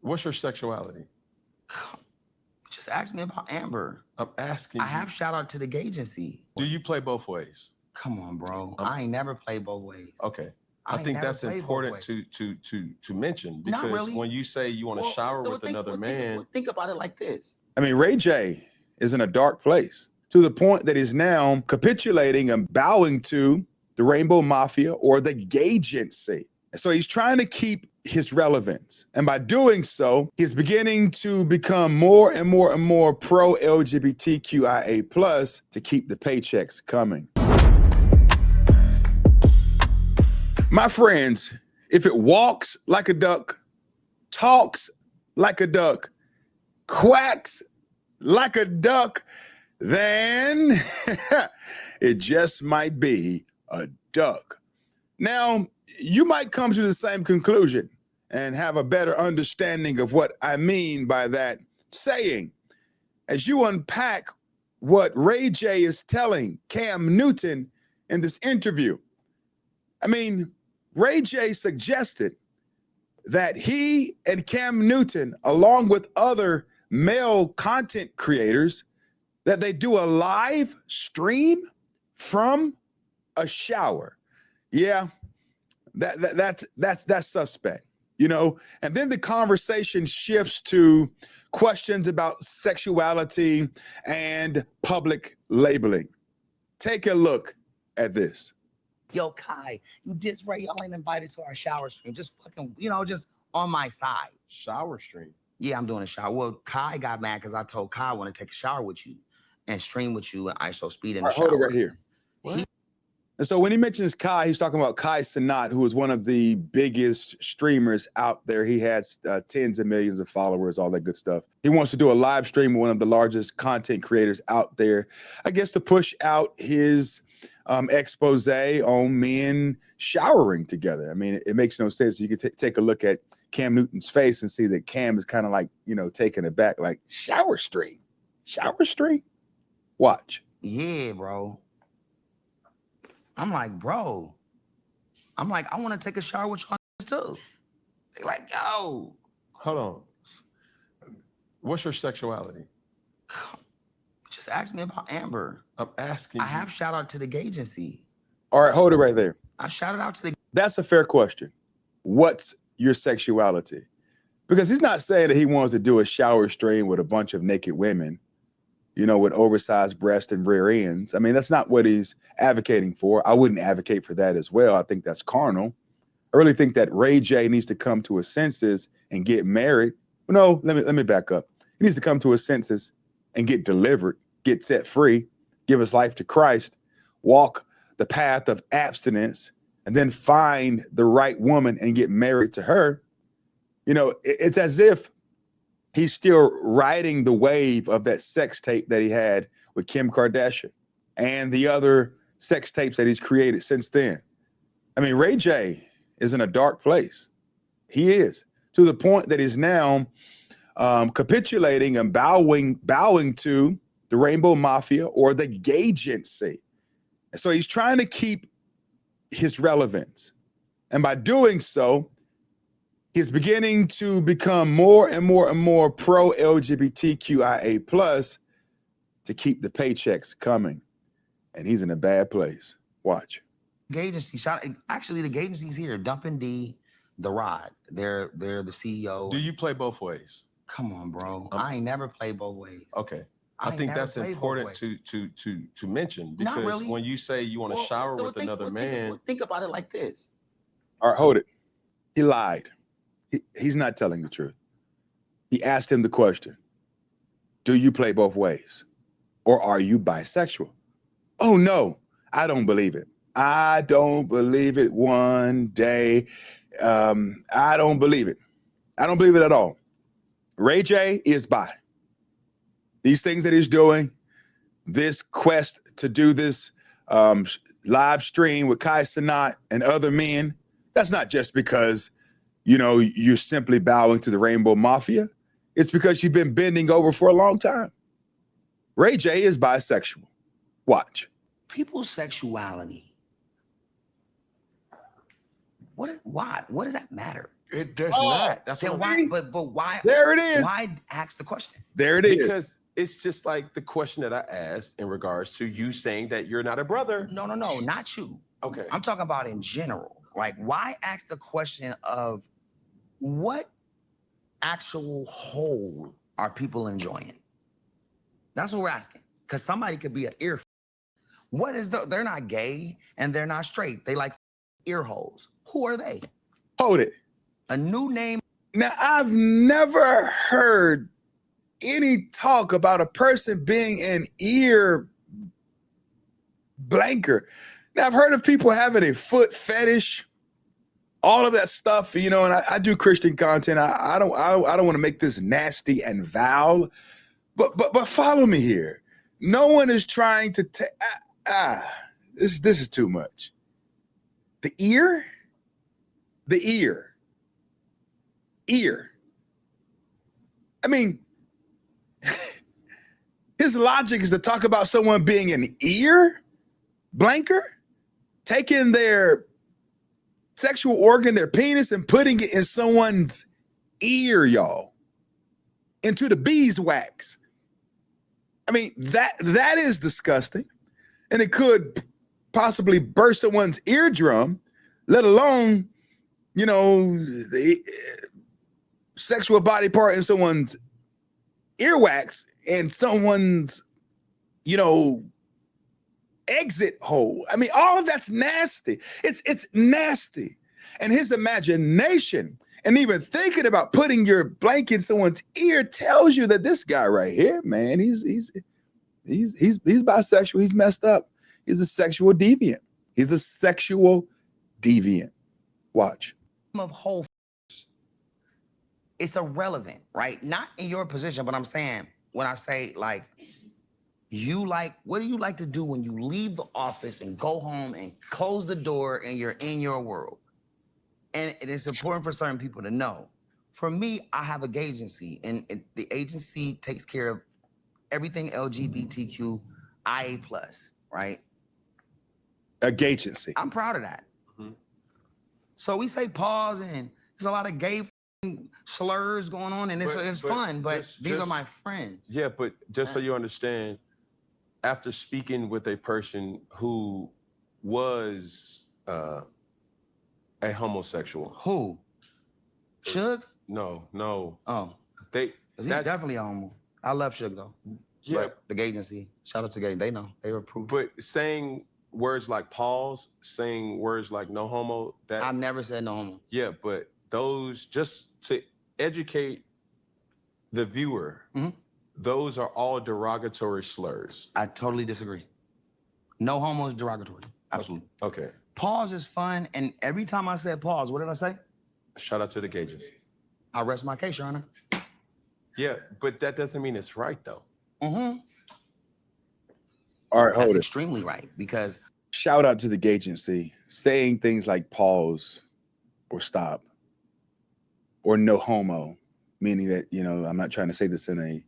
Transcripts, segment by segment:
What's your sexuality? Just ask me about Amber. I'm asking I you. have shout out to the gay agency. Do you play both ways? Come on, bro. I ain't never played both ways. Okay. I think that's important to mention, because really. when you say you want to shower with another man, think about it like this. I mean, Ray J is in a dark place to the point that he's now capitulating and bowing to the Rainbow Mafia or the gay agency. So he's trying to keep his relevance. And by doing so, he's beginning to become more and more and more pro-LGBTQIA+ to keep the paychecks coming. My friends, if it walks like a duck, talks like a duck, quacks like a duck, then it just might be a duck. Now, you might come to the same conclusion and have a better understanding of what I mean by that saying as you unpack what Ray J is telling Cam Newton in this interview. I mean, Ray J suggested that he and Cam Newton, along with other male content creators, that they do a live stream from a shower. Yeah, that's suspect, you know. And then the conversation shifts to questions about sexuality and public labeling. Take a look at this. Yo, Kai, you diss Ray. Y'all ain't invited to our shower stream. Just fucking, just on my side. shower stream. Yeah, I'm doing a shower. Well, Kai got mad because I told Kai I want to take a shower with you and stream with you and ISO speed in the shower. Hold it right here. And so when he mentions Kai, he's talking about Cenat, who is one of the biggest streamers out there. He has tens of millions of followers, all that good stuff. He wants to do a live stream with one of the largest content creators out there, I guess, to push out his expose on men showering together. I mean, it makes no sense. You can take a look at Cam Newton's face and see that Cam is kind of like, taken aback, like shower stream. Watch. Yeah, bro. I'm like, bro. I want to take a shower with y'all too. They like, yo. Hold on. What's your sexuality? Just ask me about Amber. I'm asking I have shout out to the gay agency. All right, hold it right there. I shouted out to the. That's a fair question. What's your sexuality? Because he's not saying that he wants to do a shower stream with a bunch of naked women, with oversized breasts and rear ends. I mean, that's not what he's advocating for. I wouldn't advocate for that as well. I think that's carnal. I really think that Ray J needs to come to his senses and get married. No, let me back up. He needs to come to his senses and get delivered, get set free, give his life to Christ, walk the path of abstinence, and then find the right woman and get married to her. It's as if he's still riding the wave of that sex tape that he had with Kim Kardashian and the other sex tapes that he's created since then. I mean, Ray J is in a dark place. He is, to the point that he's now capitulating and bowing to the Rainbow Mafia or the gay agency. So he's trying to keep his relevance. And by doing so, he's beginning to become more and more and more pro-LGBTQIA+ to keep the paychecks coming. And he's in a bad place. Watch. Gay agency, actually, the gay agency's here. Dumpin' D, The Rod. They're the CEO. Do you play both ways? Come on, bro. I ain't never played both ways. Okay. I think that's important to mention, because really. when you say you want to shower with another man, think about it like this. All right, hold it. He lied. He's not telling the truth. He asked him the question, do you play both ways? Or are you bisexual? Oh, no, I don't believe it. I don't believe it one day. I don't believe it. I don't believe it at all. Ray J is bi. These things that he's doing, this quest to do this live stream with Cenat and other men, that's not just because, you're simply bowing to the Rainbow Mafia. It's because you've been bending over for a long time. Ray J is bisexual. Watch. People's sexuality. Why? What does that matter? It does not. That's then what why? But why? There it is. Why ask the question? There it is. Because it's just like the question that I asked in regards to you saying that you're not a brother. No, not you. Okay. I'm talking about in general. Like, why ask the question of what actual whole are people enjoying? That's what we're asking. Because somebody could be an ear. What is they're not gay and they're not straight. They like ear holes. Who are they? Hold it. A new name. Now, I've never heard any talk about a person being an ear blanker. Now, I've heard of people having a foot fetish, all of that stuff, you know, and I do Christian content. I don't want to make this nasty and foul, but follow me here. No one is trying to this is too much. The ear. I mean, his logic is to talk about someone being an ear blanker, taking their sexual organ, their penis, and putting it in someone's ear, y'all, into the beeswax. I mean, that is disgusting. And it could possibly burst someone's eardrum, let alone, you know, the sexual body part in someone's earwax and someone's, you know, exit hole. I mean, all of that's nasty. It's nasty. And his imagination and even thinking about putting your blanket in someone's ear tells you that this guy right here, man, he's bisexual. He's messed up. He's a sexual deviant. He's a sexual deviant. Watch. Of whole. It's irrelevant, right? Not in your position, but I'm saying when I say like, what do you like to do when you leave the office and go home and close the door and you're in your world? And it is important for certain people to know. For me, I have a agency, and the agency takes care of everything LGBTQ IA+, right? A agency. I'm proud of that. Mm-hmm. So we say pause, and there's a lot of gay slurs going on, and it's fun, but these are my friends. Yeah, but just so you understand, after speaking with a person who was a homosexual. Who? Suge? No. Oh. He's definitely a homo. I love Suge though. Yeah. But the agency, shout out to gay, they know. They were approved. But saying words like pause, saying words like no homo, that I never said no homo. Yeah, but those, just to educate the viewer, those are all derogatory slurs. I totally disagree. No homo is derogatory. Absolutely. Okay. Pause is fun, and every time I said pause, what did I say? Shout out to the gauges. I rest my case, Your Honor. Yeah, but that doesn't mean it's right, though. Mm-hmm. All right, hold That's it. extremely right, because... Shout out to the agency saying things like pause or stop or no homo, meaning that, you know, I'm not trying to say this in a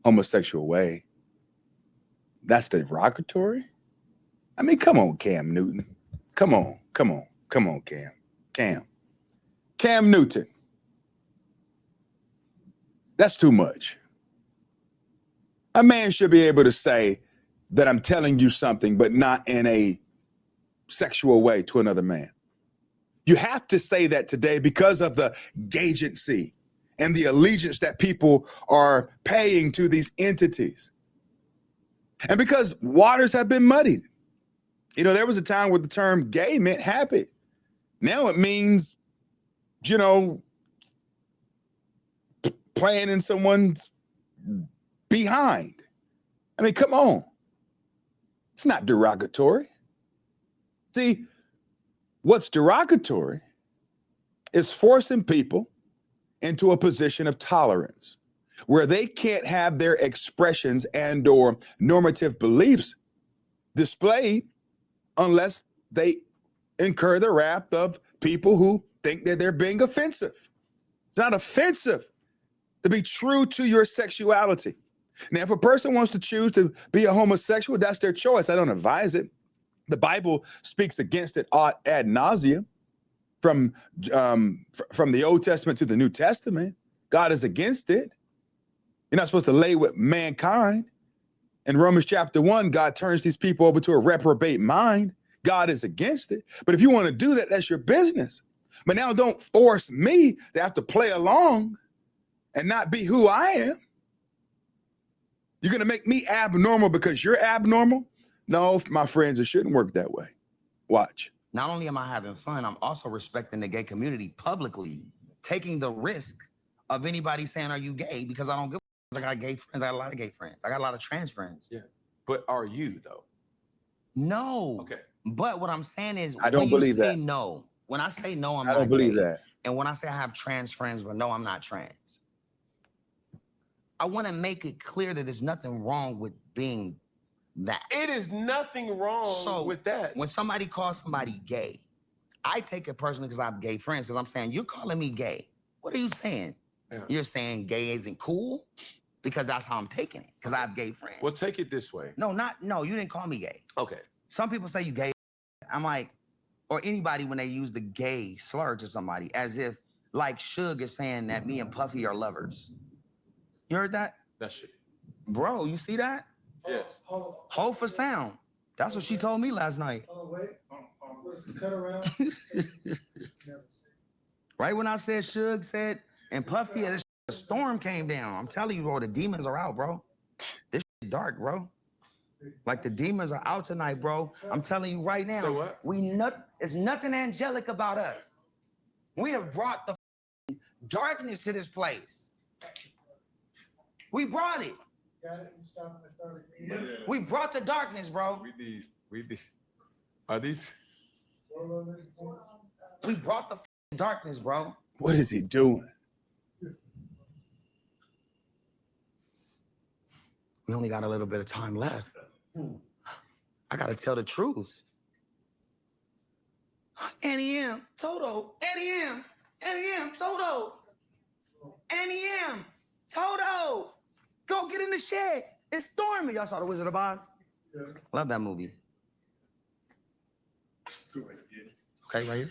homosexual way. That's derogatory? I mean, come on, Cam Newton. Come on, Cam Newton. That's too much. A man should be able to say that I'm telling you something, but not in a sexual way to another man. You have to say that today because of the agency and the allegiance that people are paying to these entities. And because waters have been muddied. You know, there was a time where the term gay meant happy. Now it means, you know, playing in someone's behind. I mean, come on. It's not derogatory. See, what's derogatory is forcing people into a position of tolerance where they can't have their expressions and or normative beliefs displayed unless they incur the wrath of people who think that they're being offensive. It's not offensive to be true to your sexuality. Now, if a person wants to choose to be a homosexual, that's their choice. I don't advise it. The Bible speaks against it ad nauseum. from the Old Testament to the New Testament. God is against it. You're not supposed to lay with mankind. In Romans chapter 1, God turns these people over to a reprobate mind. God is against it. But if you want to do that, that's your business. But now don't force me to have to play along and not be who I am. You're going to make me abnormal because you're abnormal? No, my friends, it shouldn't work that way. Watch. Not only am I having fun, I'm also respecting the gay community publicly, taking the risk of anybody saying, are you gay? Because I don't give a I got gay friends. I got a lot of gay friends. I got a lot of trans friends. Yeah. But are you, though? No. Okay. But what I'm saying is, I don't believe that. No. When I say no, I'm I not don't believe gay. that. And when I say I have trans friends, but no, I'm not trans. I want to make it clear that there's nothing wrong with being that. It is nothing wrong with that. When somebody calls somebody gay, I take it personally because I have gay friends, because I'm saying, you're calling me gay. What are you saying? Yeah. You're saying gay isn't cool? Because that's how I'm taking it, because I have gay friends. Well, take it this way. No, you didn't call me gay. Okay. Some people say you gay. I'm like, or anybody when they use the gay slur to somebody, as if like Suge is saying that me and Puffy are lovers. You heard that? That's shit. Bro, you see that? Yes. Hold for sound. That's what she told me last night. Oh, wait. Cut around. Right when I said Suge said, and Puffy, and the storm came down. I'm telling you, bro, the demons are out, bro. This shit dark, bro. Like the demons are out tonight, bro. I'm telling you right now. So what? It's nothing angelic about us. We have brought the darkness to this place. We brought it. We brought the darkness, bro. We need. Are these? We brought the darkness, bro. What is he doing? We only got a little bit of time left. I gotta tell the truth. NEM, Toto, NEM, Toto, NEM, Toto. Go get in the shed. It's storming. Y'all saw The Wizard of Oz? Yeah. Love that movie. Okay, right here.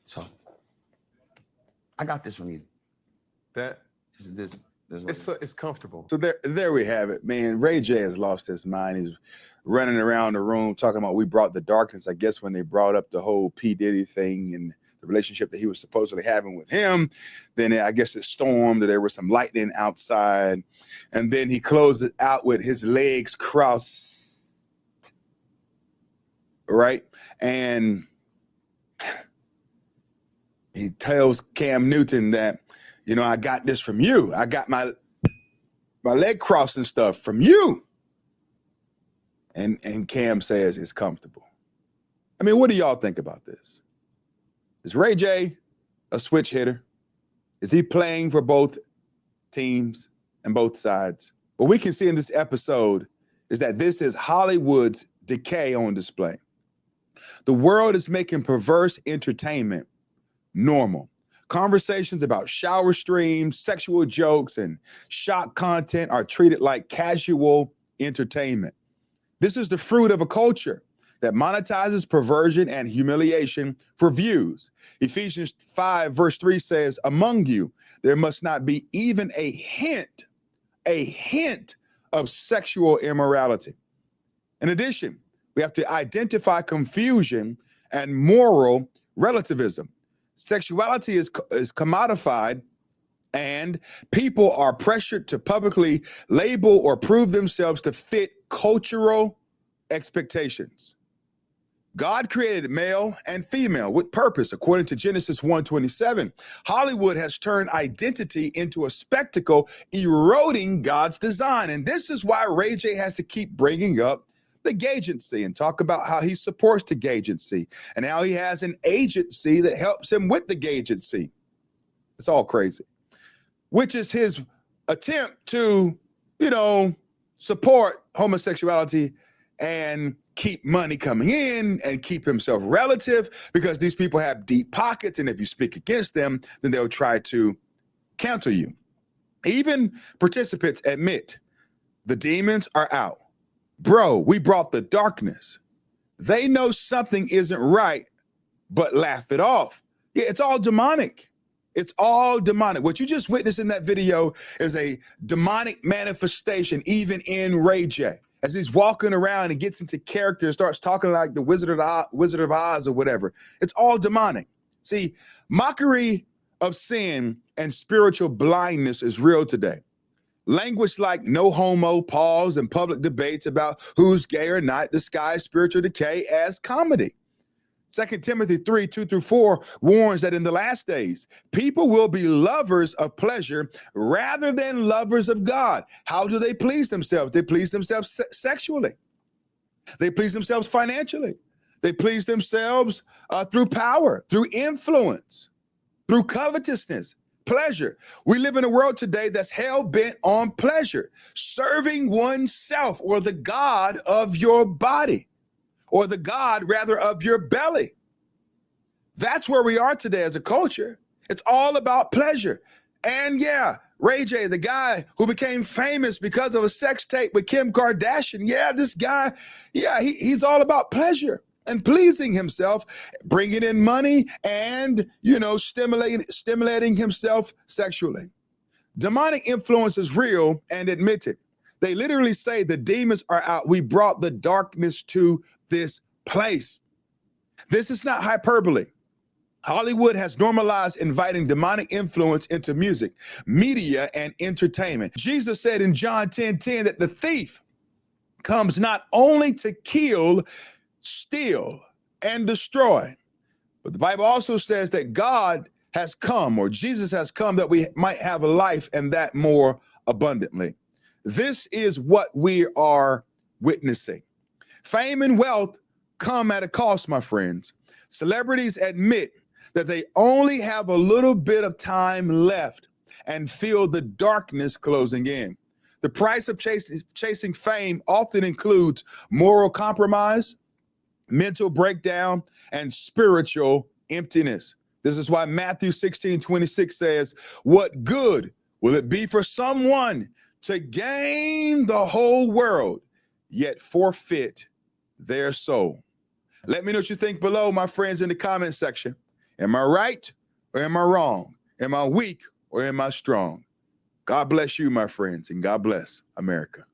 So, I got this from you. That This it's comfortable. So there we have it, man. Ray J has lost his mind. He's running around the room talking about we brought the darkness. I guess when they brought up the whole P. Diddy thing and the relationship that he was supposedly having with him, then I guess it stormed. There was some lightning outside. And then he closed it out with his legs crossed. Right? And he tells Cam Newton that, you know, I got this from you. I got my leg crossing stuff from you. And Cam says it's comfortable. I mean, what do y'all think about this? Is Ray J a switch hitter? Is he playing for both teams and both sides? What we can see in this episode is that this is Hollywood's decay on display. The world is making perverse entertainment normal. Conversations about shower streams, sexual jokes, and shock content are treated like casual entertainment. This is the fruit of a culture that monetizes perversion and humiliation for views. Ephesians 5 verse 3 says, among you, there must not be even a hint of sexual immorality. In addition, we have to identify confusion and moral relativism. Sexuality is commodified, and people are pressured to publicly label or prove themselves to fit cultural expectations. God created male and female with purpose, according to Genesis 1:27. Hollywood has turned identity into a spectacle, eroding God's design. And this is why Ray J has to keep bringing up the gagency and talk about how he supports the gagency and how he has an agency that helps him with the gagency. It's all crazy, which is his attempt to, you know, support homosexuality and keep money coming in and keep himself relative, because these people have deep pockets. And if you speak against them, then they'll try to counter you. Even participants admit the demons are out. Bro, we brought the darkness. They know something isn't right, but laugh it off. Yeah, it's all demonic. It's all demonic. What you just witnessed in that video is a demonic manifestation, even in Ray J. As he's walking around and gets into character and starts talking like the Wizard of Oz or whatever. It's all demonic. See, mockery of sin and spiritual blindness is real today. Language like no homo, pause, and public debates about who's gay or not disguise spiritual decay as comedy. 2 Timothy 3:2-4 warns that in the last days, people will be lovers of pleasure rather than lovers of God. How do they please themselves? They please themselves sexually. They please themselves financially. They please themselves through power, through influence, through covetousness, pleasure. We live in a world today that's hell-bent on pleasure, serving oneself or the God of your body, or the God, rather, of your belly. That's where we are today as a culture. It's all about pleasure. And yeah, Ray J, the guy who became famous because of a sex tape with Kim Kardashian, yeah, this guy, yeah, he's all about pleasure and pleasing himself, bringing in money and, you know, stimulating himself sexually. Demonic influence is real and admitted. They literally say the demons are out. We brought the darkness to this place. This is not hyperbole. Hollywood has normalized inviting demonic influence into music, media, and entertainment. Jesus said in John 10:10 that the thief comes not only to kill, steal, and destroy, but the Bible also says that God has come, or Jesus has come, that we might have a life and that more abundantly. This is what we are witnessing. Fame and wealth come at a cost, my friends. Celebrities admit that they only have a little bit of time left and feel the darkness closing in. The price of chasing fame often includes moral compromise, mental breakdown, and spiritual emptiness. This is why Matthew 16:26 says, "What good will it be for someone to gain the whole world, yet forfeit their soul?" Let me know what you think below, my friends, in the comment section. Am I right or am I wrong? Am I weak or am I strong? God bless you, my friends, and God bless America.